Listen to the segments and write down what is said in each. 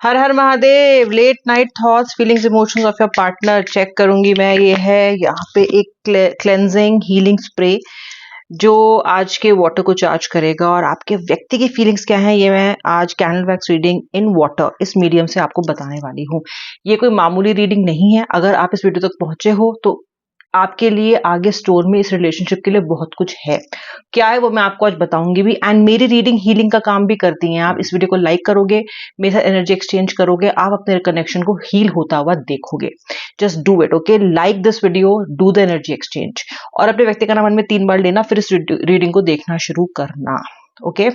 Her Har Mahadev. Late night thoughts feelings emotions of your partner check करूंगी मैं। ये है यहाँ पे एक क्लेंजिंग हीलिंग स्प्रे जो आज के वाटर को चार्ज करेगा और आपके व्यक्ति की फीलिंग्स क्या है ये मैं आज candle wax reading in water इस मीडियम से आपको बताने वाली हूँ। ये कोई मामूली रीडिंग नहीं है। अगर आप इस वीडियो तक पहुंचे हो तो आपके लिए आगे स्टोर में इस रिलेशनशिप के लिए बहुत कुछ है। क्या है वो मैं आपको आज बताऊंगी भी। एंड मेरी रीडिंग हीलिंग का काम भी करती हैं। आप इस वीडियो को लाइक करोगे, मेरे साथ एनर्जी एक्सचेंज करोगे, आप अपने कनेक्शन को हील होता हुआ देखोगे। Just do it. Okay, like this video, do the energy exchange और अपने व्यक्ति का नाम मन में 3 बार लेना, फिर इस रीडिंग को देखना शुरू करना। ओके,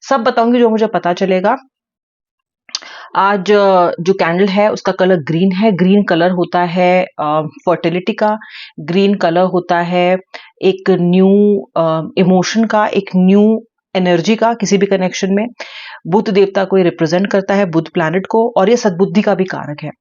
सब बताऊंगी जो मुझे पता चलेगा। आज जो कैंडल है उसका कलर ग्रीन है। ग्रीन कलर होता है फर्टिलिटी का। ग्रीन कलर होता है एक न्यू इमोशन का, एक न्यू एनर्जी का किसी भी कनेक्शन में। बुध देवता को ये रिप्रेजेंट करता है, बुध प्लैनेट को, और ये सद्बुद्धि का भी कारक है।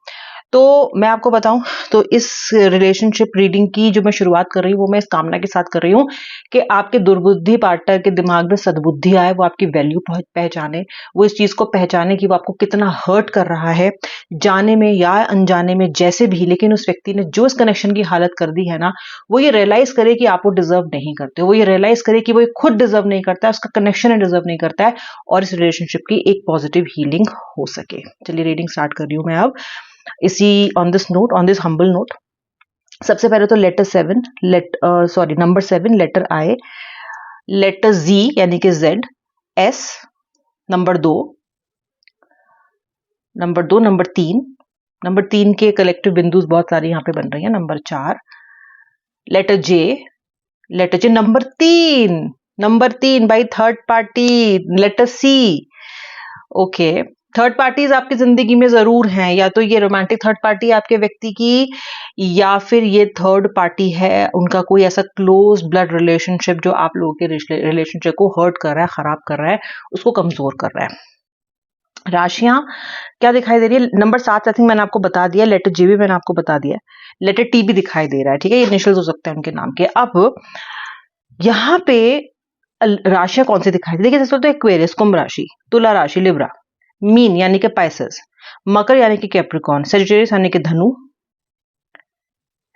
तो मैं आपको बताऊं तो इस रिलेशनशिप रीडिंग की जो मैं शुरुआत कर रही हूँ वो मैं इस कामना के साथ कर रही हूँ कि आपके दुर्बुद्धि पार्टनर के दिमाग में सद्बुद्धि आए, वो आपकी वैल्यू पहचाने, वो इस चीज को पहचाने कि वो आपको कितना हर्ट कर रहा है, जाने में या अनजाने में जैसे भी, लेकिन उस व्यक्ति ने जो इस कनेक्शन की हालत कर दी है ना, वो ये रियलाइज करे कि आप वो डिजर्व नहीं करते, वो ये रियलाइज करे कि वो खुद डिजर्व नहीं करता है, उसका कनेक्शन डिजर्व नहीं करता है, और इस रिलेशनशिप की एक पॉजिटिव हीलिंग हो सके। चलिए रीडिंग स्टार्ट कर रही हूँ मैं अब इसी ऑन दिस हम्बल नोट। सबसे पहले तो नंबर 7 लेटर आई, लेटर जी यानी कि जेड, एस, नंबर 2, नंबर 3 के कलेक्टिव बिंदुस बहुत सारे यहाँ पे बन रही हैं। Number 4, letter J, number 3 by third party, letter C. Okay, third parties आपकी जिंदगी में जरूर हैं, या तो ये रोमांटिक थर्ड पार्टी आपके व्यक्ति की, या फिर ये थर्ड पार्टी है उनका कोई ऐसा क्लोज ब्लड रिलेशनशिप जो आप लोगों के रिलेशनशिप को हर्ट कर रहा है, खराब कर रहा है, उसको कमजोर कर रहा है। राशियां क्या दिखाई दे रही है? नंबर 7 आई थिंक मैंने आपको बता दिया, लेटर जी भी मैंने आपको बता दिया, लेटर टी भी दिखाई दे रहा है। ठीक है, ये इनिशियल्स हो सकते हैं उनके नाम के। अब यहाँ पे राशियां कौन सी दिखाई दे रही है? जैसे तो एक्वेरियस कुंभ राशि, तुला राशि लिब्रा, मीन यानी कि पाइसेस, मकर यानी कि कैप्रिकॉर्न, सेजिटेरियस यानी कि धनु,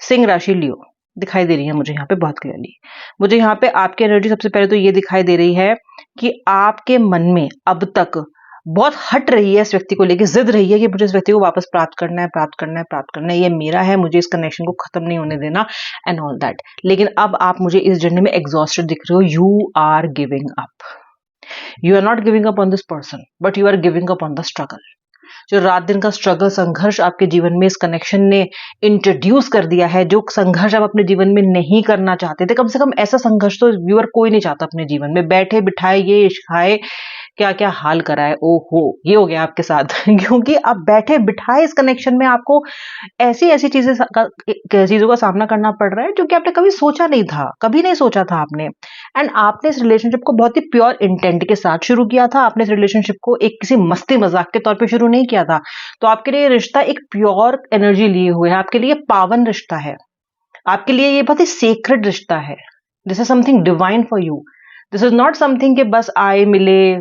सिंह राशि लियो दिखाई दे रही है मुझे यहाँ पे बहुत क्लियरली। मुझे यहाँ पे आपकी एनर्जी सबसे पहले तो ये दिखाई दे रही है कि आपके मन में अब तक बहुत हट रही है इस व्यक्ति को लेके, जिद रही है कि मुझे इस व्यक्ति को वापस प्राप्त करना है, प्राप्त करना है, प्राप्त करना है, ये मेरा है, मुझे इस कनेक्शन को खत्म नहीं होने देना एंड ऑल दैट। लेकिन अब आप मुझे इस जर्नी में एग्जॉस्टेड दिख रहे हो। You are giving up. You are not giving up on this person, but you are giving up on the struggle. जो रात दिन का स्ट्रगल, संघर्ष आपके जीवन में इस कनेक्शन ने इंट्रोड्यूस कर दिया है, जो संघर्ष आप अपने जीवन में नहीं करना चाहते थे, कम से कम ऐसा संघर्ष तो व्यूअर कोई नहीं चाहता अपने जीवन में। बैठे बिठाए ये खाए, क्या क्या हाल करा है, ओहो ये हो गया आपके साथ क्योंकि आप बैठे बिठाए इस कनेक्शन में आपको ऐसी ऐसी चीजों का सामना करना पड़ रहा है जो कि आपने कभी सोचा नहीं था, कभी नहीं सोचा था आपने। एंड आपने इस रिलेशनशिप को बहुत ही प्योर इंटेंट के साथ शुरू किया था। आपने इस रिलेशनशिप को एक किसी मस्ती मजाक के तौर पे शुरू नहीं किया था। तो आपके लिए रिश्ता एक प्योर एनर्जी लिए हुए है, आपके लिए पावन रिश्ता है, आपके लिए ये बहुत ही सेक्रेड रिश्ता है। This is something divine for you. This is not something कि बस आए मिले,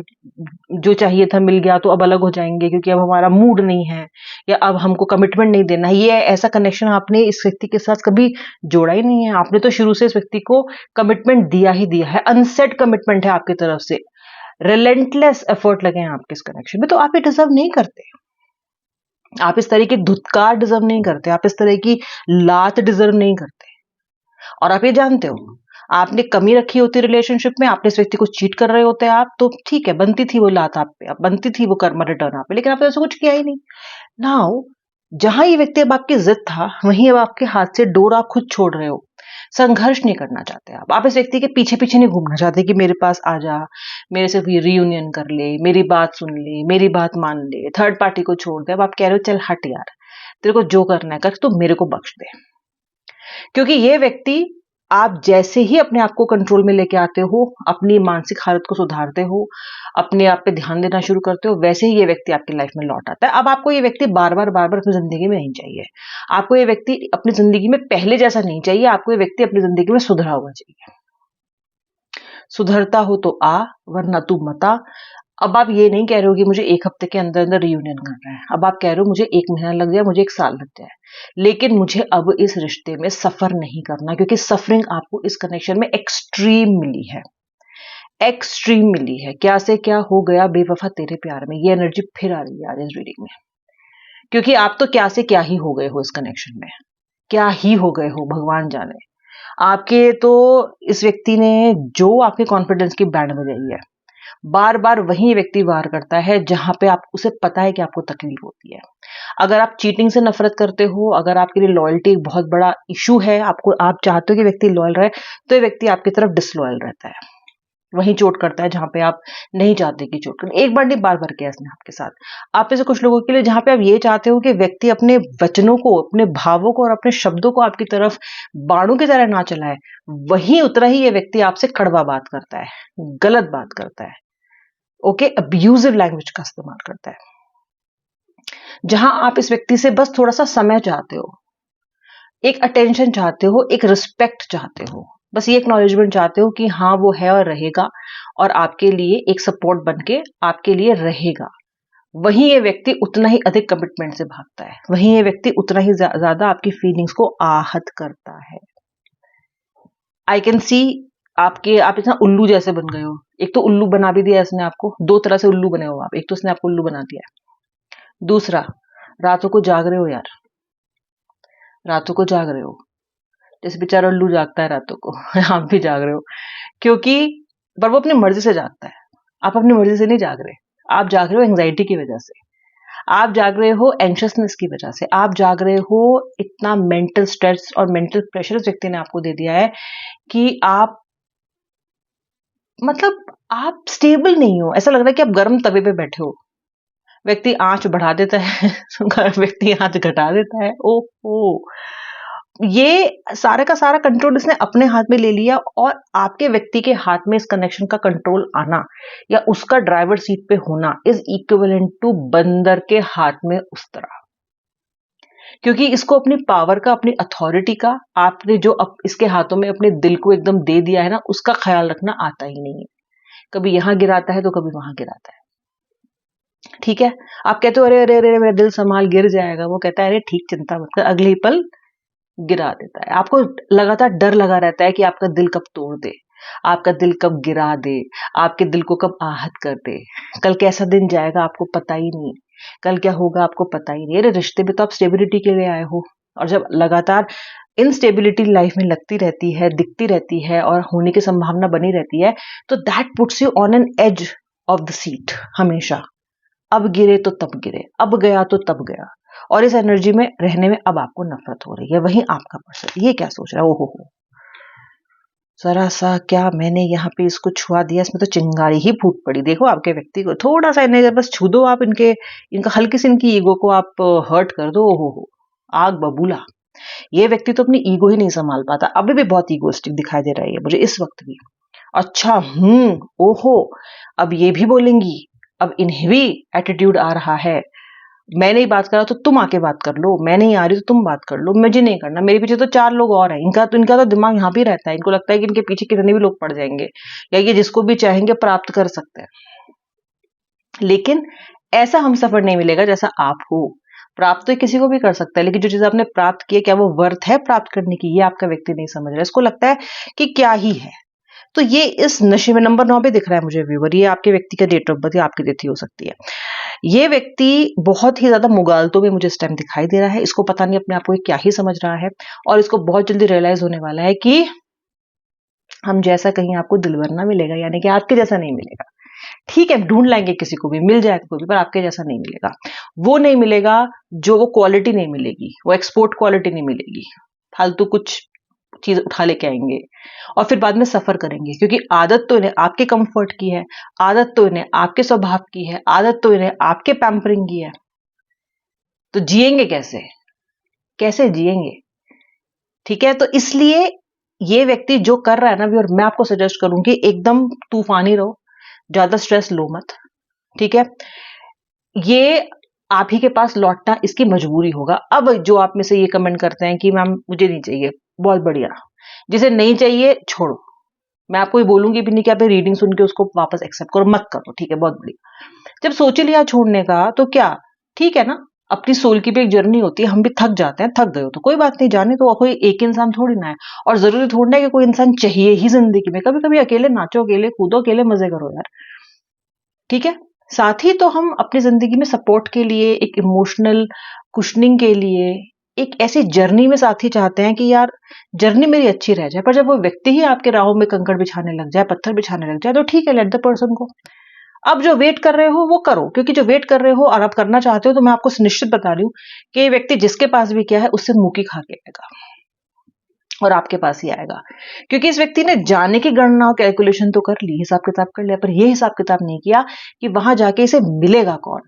जो चाहिए था मिल गया तो अब अलग हो जाएंगे क्योंकि अब हमारा मूड नहीं है, या अब हमको कमिटमेंट नहीं देना है। ये ऐसा कनेक्शन आपने इस व्यक्ति के साथ कभी जोड़ा ही नहीं है। आपने तो शुरू से इस व्यक्ति को कमिटमेंट दिया ही दिया है, अनसेट कमिटमेंट है आपकी तरफ से, रिलेंटलेस एफर्ट लगे हैं आपके इस कनेक्शन में। तो आप ये डिजर्व नहीं करते, आप इस तरह की धुतकार डिजर्व नहीं करते, आप इस तरह की लात डिजर्व नहीं करते, और आप ये जानते हो। आपने कमी रखी होती रिलेशनशिप में, आपने इस व्यक्ति को चीट कर रहे होते हैं आप, तो ठीक है, बनती थी वो लात आप पे, अब बनती थी वो कर्म रिटर्न आप पे, लेकिन आपने ऐसा कुछ किया ही नहीं। नाउ जहां ये व्यक्ति अब आपकी जिद था, वहीं अब आपके हाथ से डोर आप खुद छोड़ रहे हो। संघर्ष नहीं करना चाहते आप इस व्यक्ति के पीछे पीछे नहीं घूमना चाहते कि मेरे पास आ जा, मेरे से रियूनियन कर ले, मेरी बात सुन ले, मेरी बात मान ले, थर्ड पार्टी को छोड़ दे। अब आप कह रहे हो चल हट यार, तेरे को जो करना है कर, तो मेरे को बख्श दे। क्योंकि ये व्यक्ति, आप जैसे ही अपने आप को कंट्रोल में लेके आते हो, अपनी मानसिक हालत को सुधारते हो, अपने आप पे ध्यान देना शुरू करते हो, वैसे ही ये व्यक्ति आपकी लाइफ में लौट आता है। अब आपको ये व्यक्ति बार बार अपनी जिंदगी में नहीं चाहिए। आपको ये व्यक्ति अपनी जिंदगी में पहले जैसा नहीं चाहिए। आपको ये व्यक्ति अपनी जिंदगी में सुधरा हुआ चाहिए। सुधरता हो तो आ, वरना तू मता। अब आप ये नहीं कह रहे हो कि मुझे 1 हफ्ते के अंदर अंदर रियूनियन करना है, अब आप कह रहे हो मुझे 1 महीना लग जाए, मुझे 1 साल लग जाए, लेकिन मुझे अब इस रिश्ते में सफर नहीं करना, क्योंकि सफरिंग आपको इस कनेक्शन में एक्सट्रीम मिली है, एक्सट्रीम मिली है। क्या से क्या हो गया बेवफा तेरे प्यार में, ये एनर्जी फिर आ रही है आज इस रीडिंग में, क्योंकि आप तो क्या से क्या ही हो गए हो इस कनेक्शन में, क्या ही हो गए हो भगवान जाने। आपके तो इस व्यक्ति ने जो आपके कॉन्फिडेंस की बैंड बजाई है, बार बार वही व्यक्ति वार करता है जहां पे आप उसे पता है कि आपको तकलीफ होती है। अगर आप चीटिंग से नफरत करते हो, अगर आपके लिए लॉयल्टी एक बहुत बड़ा इशू है, आपको आप चाहते हो कि व्यक्ति लॉयल रहे, तो ये व्यक्ति आपकी तरफ डिसलॉयल रहता है, वही चोट करता है जहां पे आप नहीं चाहते कि चोट करे। एक बार नहीं, बार बार किया इसने आपके साथ। आप में से कुछ लोगों के लिए जहां पे आप ये चाहते हो कि व्यक्ति अपने वचनों को, अपने भावों को और अपने शब्दों को आपकी तरफ बाणों की तरह ना चलाए, वहीं उतना ही ये व्यक्ति आपसे कड़वा बात करता है, गलत बात करता है, ओके, अब्यूजिव लैंग्वेज का इस्तेमाल करता है। जहां आप इस व्यक्ति से बस थोड़ा सा समय चाहते हो, एक अटेंशन चाहते हो, एक रिस्पेक्ट चाहते हो, बस ये एक्नॉलेजमेंट चाहते हो कि हाँ वो है और रहेगा, और आपके लिए एक सपोर्ट बन के आपके लिए रहेगा, वहीं ये व्यक्ति उतना ही अधिक कमिटमेंट से भागता है, वहीं ये व्यक्ति उतना ही ज्यादा आपकी फीलिंग्स को आहत करता है। आई कैन सी आप इतना उल्लू जैसे बन गए हो। एक तो उल्लू बना भी दिया इसने आपको, 2 तरह से उल्लू बने हो आप, एक तो इसने आपको उल्लू बना दिया, दूसरा रातों को जाग रहे हो यार, रातों को जाग रहे हो, जैसे बेचारा उल्लू जागता है रातों को आप भी जाग रहे हो, क्योंकि पर वो अपनी मर्जी से जागता है, आप अपनी मर्जी से नहीं जाग रहे। आप जाग रहे हो एंग्जाइटी की वजह से, आप जाग रहे हो एंशियसनेस की वजह से, आप जाग रहे हो इतना मेंटल स्ट्रेस और मेंटल प्रेशर इस व्यक्ति ने आपको दे दिया है कि आप, मतलब आप स्टेबल नहीं हो, ऐसा लग रहा है कि आप गर्म तवे पे बैठे हो, व्यक्ति आंच बढ़ा देता है व्यक्ति आंच घटा देता है, ओहो। ये सारे का सारा कंट्रोल इसने अपने हाथ में ले लिया, और आपके व्यक्ति के हाथ में इस कनेक्शन का कंट्रोल आना या उसका ड्राइवर सीट पे होना इज इक्विवेलेंट टू बंदर के हाथ में उस तरह, क्योंकि इसको अपनी पावर का, अपनी अथॉरिटी का, आपने जो इसके हाथों में अपने दिल को एकदम दे दिया है ना, उसका ख्याल रखना आता ही नहीं है। कभी यहां गिराता है तो कभी वहां गिराता है, ठीक है। आप कहते हो अरे अरे अरे मेरा दिल संभाल, गिर जाएगा, वो कहता है अरे ठीक, चिंता मत कर, अगले ही पल गिरा देता है। आपको लगातार डर लगा रहता है कि आपका दिल कब तोड़ दे, आपका दिल कब गिरा दे, आपके दिल को कब आहत कर दे, कल कैसा दिन जाएगा आपको पता ही नहीं, कल क्या होगा आपको पता ही नहीं। अरे रिश्ते में तो आप स्टेबिलिटी के लिए आए हो, और जब लगातार इनस्टेबिलिटी लाइफ में लगती रहती है, दिखती रहती है और होने की संभावना बनी रहती है, तो that puts you on an edge of the seat हमेशा। अब गिरे तो तब गिरे, अब गया तो तब गया, और इस एनर्जी में रहने में अब आपको नफरत हो रही है। वहीं आपका पर्सन ये क्या सोच रहा है, ओहो हो, जरा सा क्या मैंने यहाँ पे इसको छुआ दिया, इसमें तो चिंगारी ही फूट पड़ी। देखो आपके व्यक्ति को थोड़ा सा इन्हें बस छू दो आप, इनका हल्की सी इनकी ईगो को आप हर्ट कर दो, ओहो हो, आग बबूला। ये व्यक्ति तो अपनी ईगो ही नहीं संभाल पाता, अभी भी बहुत ईगोइस्टिक दिखाई दे रही है मुझे इस वक्त भी। अच्छा, ओहो, अब ये भी बोलेंगी, अब इन्हें भी एटीट्यूड आ रहा है, मैं नहीं बात कर रहा तो तुम आके बात कर लो, मैं नहीं आ रही तो तुम बात कर लो, मुझे नहीं करना, मेरे पीछे तो 4 लोग और हैं। इनका तो दिमाग यहाँ भी रहता है, इनको लगता है कि इनके पीछे कितने भी लोग पड़ जाएंगे, या ये जिसको भी चाहेंगे प्राप्त कर सकते हैं। लेकिन ऐसा हम सफर नहीं मिलेगा जैसा आप हो। प्राप्त तो किसी को भी कर सकता है, लेकिन जो चीज आपने प्राप्त की है, क्या वो वर्थ है प्राप्त करने की, ये आपका व्यक्ति नहीं समझ रहा है। इसको लगता है कि क्या ही है। तो ये इस नशे में नंबर 9 पे दिख रहा है मुझे व्यूवर, ये आपके व्यक्ति का डेट ऑफ बर्थ या आपकी डेट हो सकती है। ये व्यक्ति बहुत ही ज्यादा मुगालतों में मुझे इस टाइम दिखाई दे रहा है, इसको पता नहीं अपने आप को क्या ही समझ रहा है, और इसको बहुत जल्दी रियलाइज होने वाला है कि हम जैसा कहीं आपको दिलवर ना मिलेगा, यानी कि आपके जैसा नहीं मिलेगा। ठीक है, ढूंढ लाएंगे, किसी को भी मिल जाएगा कोई भी, पर आपके जैसा नहीं मिलेगा। वो नहीं मिलेगा, जो वो क्वालिटी नहीं मिलेगी, वो एक्सपोर्ट क्वालिटी नहीं मिलेगी, फालतू कुछ चीज उठा लेके आएंगे और फिर बाद में सफर करेंगे, क्योंकि आदत तो इन्हें आपके कंफर्ट की है, आदत तो इन्हें आपके स्वभाव की है, आदत तो इन्हें आपके पैम्परिंग की है। तो जिएंगे कैसे, कैसे जिएंगे? ठीक है, तो इसलिए ये व्यक्ति जो कर रहा है ना, और मैं आपको सजेस्ट करूंगी एकदम तूफानी रहो, ज्यादा स्ट्रेस लो मत, ठीक है। ये आप ही के पास लौटना इसकी मजबूरी होगा। अब जो आप में से ये कमेंट करते हैं कि मैम मुझे नहीं चाहिए, बहुत बढ़िया, जिसे नहीं चाहिए छोड़ो, मैं आपको ये बोलूंगी भी नहीं कि आप रीडिंग सुन के उसको वापस एक्सेप्ट करो, मत करो, ठीक है, बहुत बढ़िया। जब सोच लिया छोड़ने का तो क्या, ठीक है ना, अपनी सोल की भी एक जर्नी होती है, हम भी थक जाते हैं, थक गए हो तो कोई बात नहीं, जाने तो, कोई एक इंसान थोड़ी ना है, और जरूरी थोड़ी है कि कोई इंसान चाहिए ही जिंदगी में। कभी कभी अकेले नाचो, अकेले कूदो, अकेले मजे करो यार, ठीक है। साथ ही तो हम अपनी जिंदगी में सपोर्ट के लिए, एक इमोशनल कुशनिंग के लिए, एक ऐसी जर्नी में साथी चाहते हैं कि यार जर्नी मेरी अच्छी रह जाए। पर जब वो व्यक्ति ही आपके राहों में कंकड़ बिछाने लग जाए, पत्थर बिछाने लग जाए, तो ठीक है, लेट द पर्सन को। अब जो वेट कर रहे हो वो करो, क्योंकि जो वेट कर रहे हो और आप करना चाहते हो, तो मैं आपको निश्चित बता रही हूँ कि ये व्यक्ति जिसके पास भी क्या है उससे मुंह की खा के आएगा और आपके पास ही आएगा, क्योंकि इस व्यक्ति ने जाने की गणना और कैलकुलेशन तो कर ली, हिसाब किताब कर लिया, पर ये हिसाब किताब नहीं किया कि वहां जाके इसे मिलेगा कौन।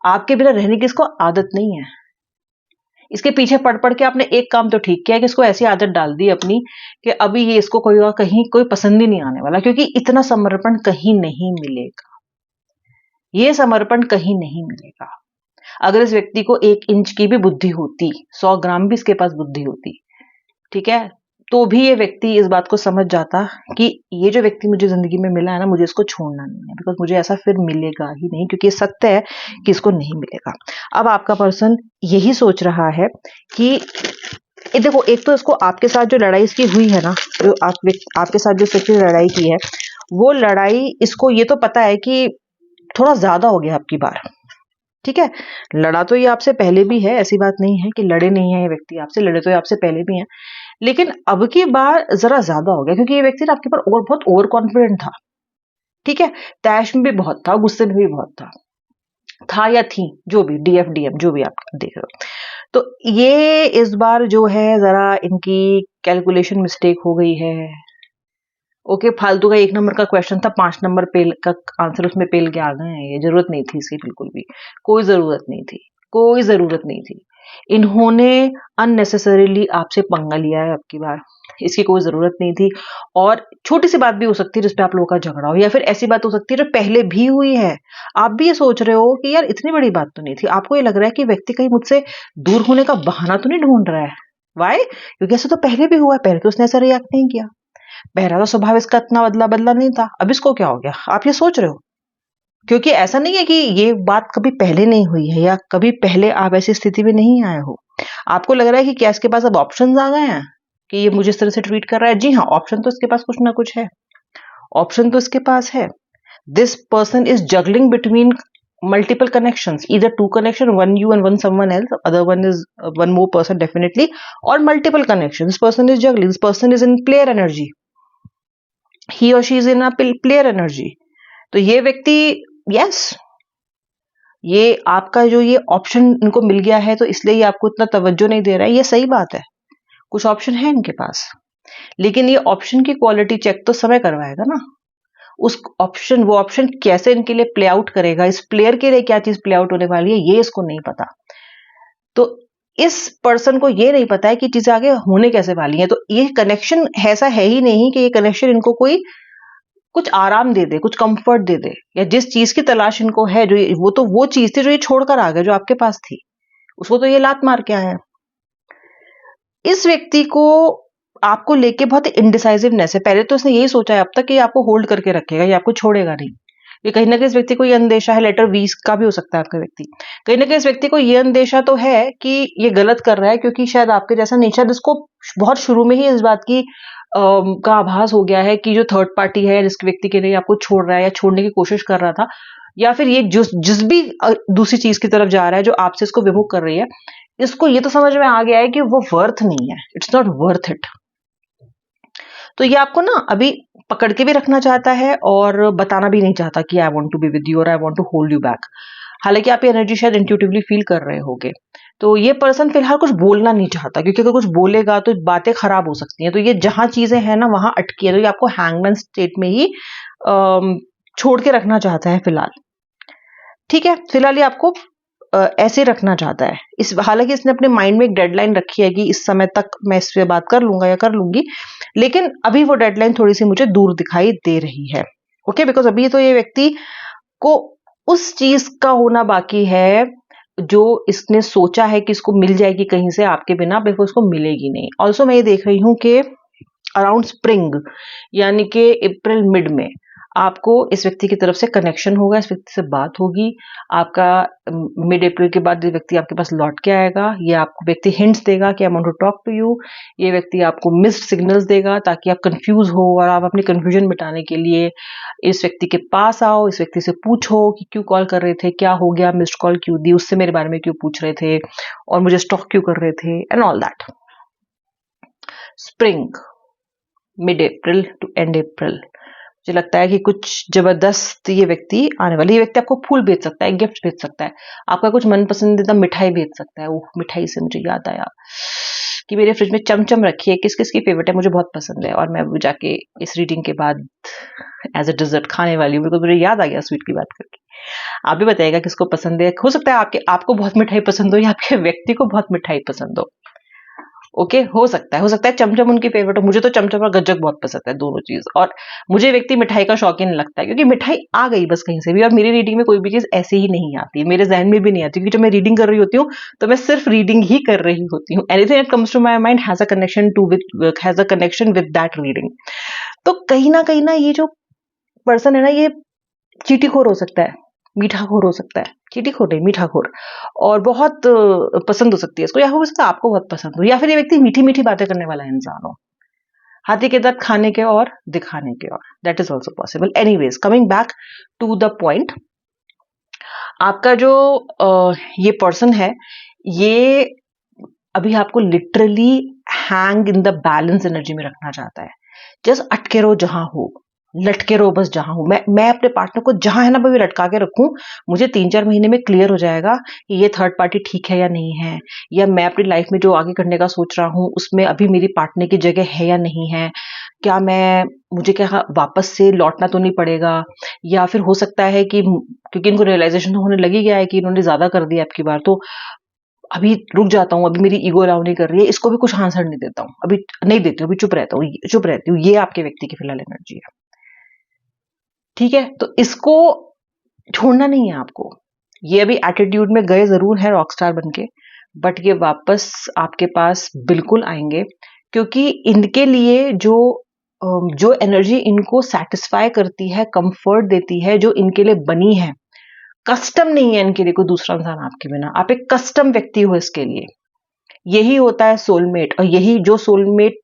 आपके बिना रहने की इसको आदत नहीं है। इसके पीछे पड़ पड़ के आपने एक काम तो ठीक किया कि इसको ऐसी आदत डाल दी अपनी कि अभी ये इसको कोई और कहीं कोई पसंद ही नहीं आने वाला, क्योंकि इतना समर्पण कहीं नहीं मिलेगा, ये समर्पण कहीं नहीं मिलेगा। अगर इस व्यक्ति को 1 इंच की भी बुद्धि होती, 100 ग्राम भी इसके पास बुद्धि होती, ठीक है, तो भी ये व्यक्ति इस बात को समझ जाता कि ये जो व्यक्ति मुझे जिंदगी में मिला है ना, मुझे इसको छोड़ना नहीं है, बिकॉज मुझे ऐसा फिर मिलेगा ही नहीं, क्योंकि ये सत्य है कि इसको नहीं मिलेगा। अब आपका पर्सन यही सोच रहा है कि देखो, एक तो इसको आपके साथ जो लड़ाई इसकी हुई है ना, जो आपके साथ जो सच्ची लड़ाई की है, वो लड़ाई इसको ये तो पता है कि थोड़ा ज्यादा हो गया आपकी बार, ठीक है। लड़ा तो ये आपसे पहले भी है, ऐसी बात नहीं है कि लड़े नहीं है ये व्यक्ति आपसे, लड़े तो ये आपसे पहले भी हैं, लेकिन अब की बार जरा ज्यादा हो गया, क्योंकि ये व्यक्ति ना आपके ऊपर और बहुत ओवर कॉन्फिडेंट था, ठीक है, तैश में भी बहुत था, गुस्से में भी बहुत था या थी, जो भी डीएम जो भी आप देख रहे हो। तो ये इस बार जो है जरा इनकी कैलकुलेशन मिस्टेक हो गई है। ओके, फालतू का 1 नंबर का क्वेश्चन था, 5 नंबर पेल का आंसर उसमें पेल के आ गए हैं, ये जरूरत नहीं थी इसकी, बिल्कुल भी कोई जरूरत नहीं थी, कोई जरूरत नहीं थी। इन्होंने अननेसेसरीली आपसे पंगा लिया है अब की बार, इसकी कोई जरूरत नहीं थी। और छोटी सी बात भी हो सकती है जिसपे आप लोगों का झगड़ा हो, या फिर ऐसी बात हो सकती है जो पहले भी हुई है, आप भी ये सोच रहे हो कि यार इतनी बड़ी बात तो नहीं थी, आपको ये लग रहा है कि व्यक्ति कहीं मुझसे दूर होने का बहाना तो नहीं ढूंढ रहा है। वाई? क्योंकि ऐसा तो पहले भी हुआ है, पहले तो उसने ऐसा रिएक्ट नहीं किया, पहला तो स्वभाव इसका इतना बदला बदला नहीं था, अब इसको क्या हो गया, आप ये सोच रहे हो। क्योंकि ऐसा नहीं है कि ये बात कभी पहले नहीं हुई है, या कभी पहले आप ऐसी स्थिति में नहीं आए हो। आपको लग रहा है कि क्या इसके पास अब ऑप्शंस आ गए हैं कि ये मुझे इस तरह से ट्रीट कर रहा है। जी हाँ, ऑप्शन तो इसके पास कुछ ना कुछ है, ऑप्शन तो इसके पास है। This person is juggling between multiple connections, either 2 connection, one you and one someone else, other one is one more person definitely, or multiple connections. This person is juggling, this person is in player energy, he or she is in a player energy. तो ये व्यक्ति, yes, ये आपका जो ये option इनको मिल गया है, तो इसलिए ये आपको इतना तवज्जो नहीं दे रहा है, ये सही बात है, कुछ ऑप्शन है इनके पास, लेकिन ये ऑप्शन की क्वालिटी चेक तो समय करवाएगा ना। वो ऑप्शन कैसे इनके लिए प्ले आउट करेगा, इस प्लेयर के लिए क्या चीज प्ले आउट होने वाली है, ये इसको नहीं पता। तो इस पर्सन को ये नहीं पता है कि चीजें आगे होने कैसे वाली हैं। तो ये कनेक्शन ऐसा है ही नहीं कि ये कनेक्शन इनको कोई कुछ आराम दे दे, कुछ कंफर्ट दे दे, या जिस चीज की तलाश इनको है, जो वो तो वो चीज थी जो ये छोड़कर आ गए, जो आपके पास थी, उसको तो ये लात मार के आए हैं। इस व्यक्ति को आपको लेके बहुत इनडिसाइसिवनेस है। पहले तो उसने यही सोचा है अब तक कि आपको होल्ड करके रखेगा, ये आपको छोड़ेगा नहीं। ये कहीं ना कहीं इस व्यक्ति को ये अंदेशा है, लेटर 20 का भी हो सकता है आपका व्यक्ति, कहीं ना कहीं इस व्यक्ति को ये अंदेशा तो है कि ये गलत कर रहा है, क्योंकि शायद आपके जैसा नहीं, शायद इसको बहुत शुरू में ही इस बात की का आभास हो गया है कि जो थर्ड पार्टी है, जिस व्यक्ति के लिए आपको छोड़ रहा है या छोड़ने की कोशिश कर रहा था, या फिर ये जिस भी दूसरी चीज की तरफ जा रहा है जो आपसे इसको विमुख कर रही है, इसको ये तो समझ में आ गया है कि वो वर्थ नहीं है, इट्स नॉट वर्थ इट। तो ये आपको ना अभी पकड़ के भी रखना चाहता है और बताना भी नहीं चाहता कि I want to be with you और I want to hold you back. हालांकि आप ये एनर्जी शायद इंट्यूटिवली फील कर रहे होगे। तो ये पर्सन फिलहाल कुछ बोलना नहीं चाहता, क्योंकि अगर कुछ बोलेगा तो बातें खराब हो सकती हैं। तो ये जहां चीजें हैं ना वहां अटकी है, तो ये आपको हैंगमैन स्टेट में ही छोड़ के रखना चाहता है फिलहाल। ठीक है, फिलहाल ये आपको ऐसे रखना चाहता है। हालांकि इसने अपने माइंड में एक डेडलाइन रखी है कि इस समय तक मैं इस पे बात कर लूंगा या कर लूंगी, लेकिन अभी वो डेडलाइन थोड़ी सी मुझे दूर दिखाई दे रही है। ओके, बिकॉज अभी तो ये व्यक्ति को उस चीज का होना बाकी है जो इसने सोचा है कि इसको मिल जाएगी कहीं से आपके बिना, बिल्कुल उसको मिलेगी नहीं। ऑल्सो मैं ये देख रही हूं कि अराउंड स्प्रिंग यानी कि अप्रैल मिड में आपको इस व्यक्ति की तरफ से कनेक्शन होगा, इस व्यक्ति से बात होगी। आपका मिड अप्रैल के बाद ये व्यक्ति आपके पास लौट के आएगा। ये आपको व्यक्ति हिंट्स देगा कि I want to talk to you. ये व्यक्ति आपको मिस्ड सिग्नल्स देगा ताकि आप कंफ्यूज हो और आप अपनी कंफ्यूजन मिटाने के लिए इस व्यक्ति के पास आओ, इस व्यक्ति से पूछो कि क्यों कॉल कर रहे थे, क्या हो गया, मिस्ड कॉल क्यों दी, उससे मेरे बारे में क्यों पूछ रहे थे और मुझे स्टॉक क्यों कर रहे थे and all that. Spring, mid April to end April, मुझे लगता है कि कुछ जबरदस्त ये व्यक्ति आने वाला। ये व्यक्ति आपको फूल भेज सकता है, गिफ्ट भेज सकता है, आपका कुछ मन पसंदीदा मिठाई भेज सकता है। वो मिठाई से मुझे याद आया कि मेरे फ्रिज में चमचम रखी है, किस किस की फेवरेट है, मुझे बहुत पसंद है और मैं वो जाके इस रीडिंग के बाद एज अ डिजर्ट खाने वाली हूँ, बिकॉज मुझे याद आ गया स्वीट की बात करके। आप भी बताइएगा किसको पसंद है। हो सकता है आपको बहुत मिठाई पसंद हो या आपके व्यक्ति को बहुत मिठाई पसंद हो। ओके, हो सकता है चमचम उनकी फेवरेट हो। मुझे तो चमचम और गज्जक बहुत पसंद है, दोनों चीज। और मुझे व्यक्ति मिठाई का शौकीन लगता है क्योंकि मिठाई आ गई बस कहीं से भी, और मेरी रीडिंग में कोई भी चीज ऐसे ही नहीं आती, मेरे जहन में भी नहीं आती, क्योंकि जब मैं रीडिंग कर रही होती हूँ तो मैं सिर्फ रीडिंग ही कर रही होती हूँ। Anything that comes to my mind has a connection with that reading. तो कहीं ना ये जो पर्सन है ना, ये चीटीखोर हो सकता है, मीठाखोर हो सकता है, चीटीखोर नहीं मीठाखोर, और बहुत पसंद हो सकती है इसको, या हो सकता है आपको बहुत पसंद हो, या फिर ये व्यक्ति मीठी मीठी बातें करने वाला इंसान हो। हाथी के दांत खाने के और दिखाने के और, that is also possible. Anyways, coming back to the point, आपका जो ये पर्सन है, ये अभी आपको literally hang in the balance energy में रखना चाहता है। जस्ट अटके रहो जहां हो, लटके रहो बस जहां हो। मैं अपने पार्टनर को जहां है ना मैं लटका के रखूं। मुझे 3-4 महीने में क्लियर हो जाएगा कि ये थर्ड पार्टी ठीक है या नहीं है, या मैं अपनी लाइफ में जो आगे करने का सोच रहा हूं उसमें अभी मेरी पार्टनर की जगह है या नहीं है, क्या मुझे क्या वापस से लौटना तो नहीं पड़ेगा, या फिर हो सकता है कि क्योंकि इनको रियलाइजेशन होने लगी गया है कि इन्होंने ज्यादा कर दिया आपकी बार, तो अभी रुक जाता हूँ, अभी मेरी ईगो अलाउ नहीं कर रही है, इसको भी कुछ आंसर नहीं देता हूँ, अभी नहीं देती हूँ, अभी चुप रहती हूँ। ये आपके व्यक्ति की फिलहाल एनर्जी है, ठीक है। तो इसको छोड़ना नहीं है आपको। ये अभी एटीट्यूड में गए जरूर है रॉकस्टार बनके, बट ये वापस आपके पास बिल्कुल आएंगे, क्योंकि इनके लिए जो एनर्जी इनको सेटिस्फाई करती है, कंफर्ट देती है, जो इनके लिए बनी है, कस्टम नहीं है इनके लिए कोई दूसरा इंसान आपके बिना। आप एक कस्टम व्यक्ति हो इसके लिए। यही होता है सोलमेट, और यही जो सोलमेट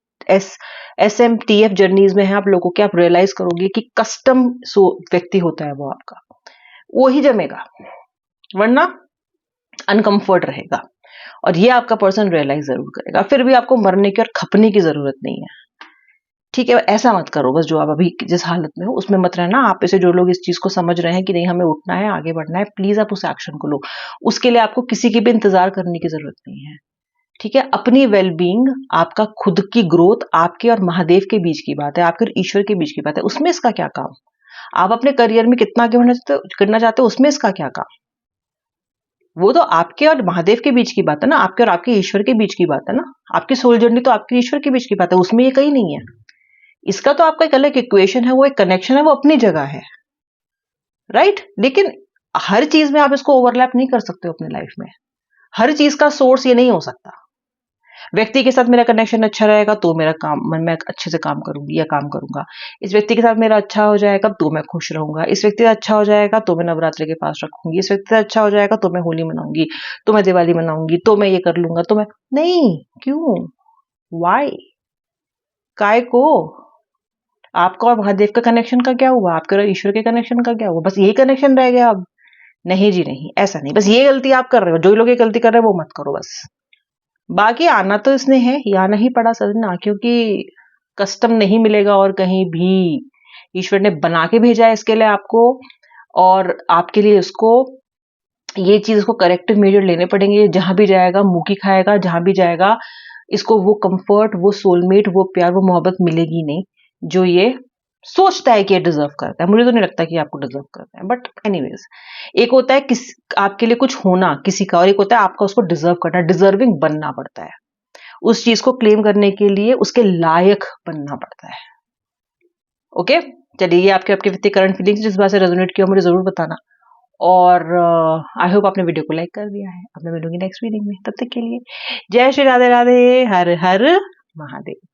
SMTF जर्नीज में है आप लोगों के, आप रियलाइज करोगे कि कस्टम व्यक्ति होता है वो आपका, वो ही जमेगा, वरना अनकंफर्ट रहेगा। और ये आपका पर्सन रियलाइज जरूर करेगा। फिर भी आपको मरने की और खपने की जरूरत नहीं है, ठीक है। ऐसा मत करो बस, जो आप अभी जिस हालत में हो उसमें मत रहना। आप ऐसे जो लोग इस चीज को समझ रहे हैं कि नहीं हमें उठना है, आगे बढ़ना है, प्लीज आप उस एक्शन को लो। उसके लिए आपको किसी की भी इंतजार करने की जरूरत नहीं है, ठीक है। अपनी वेलबींग, आपका खुद की ग्रोथ, आपके और महादेव के बीच की बात है, आपके और ईश्वर के बीच की बात है। उसमें इसका क्या काम? आप अपने करियर में कितना आगे करना चाहते हो, उसमें इसका क्या काम? वो तो आपके और महादेव के बीच की बात है ना, आपके और आपके ईश्वर के बीच की बात है ना। आपकी सोल जर्नी तो आपके ईश्वर के बीच की बात है, उसमें ये कहीं नहीं है। इसका तो आपका एक अलग इक्वेशन है, वो एक कनेक्शन है, वो अपनी जगह है, राइट। लेकिन हर चीज में आप इसको ओवरलैप नहीं कर सकते हो अपनी लाइफ में। हर चीज का सोर्स ये नहीं हो सकता। व्यक्ति के साथ मेरा कनेक्शन अच्छा रहेगा तो मेरा काम मैं अच्छे से काम करूंगी या काम करूंगा। इस व्यक्ति के साथ मेरा अच्छा हो जाएगा तो मैं खुश रहूंगा। इस व्यक्ति से अच्छा हो जाएगा तो मैं नवरात्रि के पास रखूंगी। इस व्यक्ति से अच्छा हो जाएगा तो मैं होली मनाऊंगी, तो मैं दिवाली मनाऊंगी, तो मैं ये कर लूंगा, तो मैं नहीं। क्यों? वाई? काय को? आपका और महादेव का कनेक्शन का क्या हुआ? आपके और ईश्वर के कनेक्शन का क्या हुआ? बस यही कनेक्शन रह गया अब? नहीं जी नहीं, ऐसा नहीं। बस ये गलती आप कर रहे हो, जो लोग ये गलती कर रहे हो वो मत करो बस। बाकी आना तो इसने है, ये आना ही पड़ा सजना, क्योंकि कस्टम नहीं मिलेगा और कहीं भी। ईश्वर ने बना के भेजा है इसके लिए आपको, और आपके लिए इसको ये चीज को करेक्टिव मेजर लेने पड़ेंगे। जहां भी जाएगा मुंह की खाएगा, जहां भी जाएगा इसको वो कंफर्ट, वो सोलमेट, वो प्यार, वो मोहब्बत मिलेगी नहीं जो ये सोचता है कि ये डिजर्व करता है। मुझे तो नहीं लगता कि आपको डिजर्व करता है, बट एनीवेज, एक होता है आपके लिए कुछ होना किसी का, और एक होता है आपका उसको डिजर्व करना। डिजर्विंग बनना पड़ता है, उस चीज को क्लेम करने के लिए उसके लायक बनना पड़ता है। ओके, चलिए, ये आपके वित्तीय करंट फीलिंग्स जिस बात से रेजोनेट किया मुझे जरूर बताना, और आई होप आपने वीडियो को लाइक कर दिया है। अब मैं मिलूंगी नेक्स्ट वीडियो में, तब तक के लिए जय श्री राधे राधे, हर हर महादेव।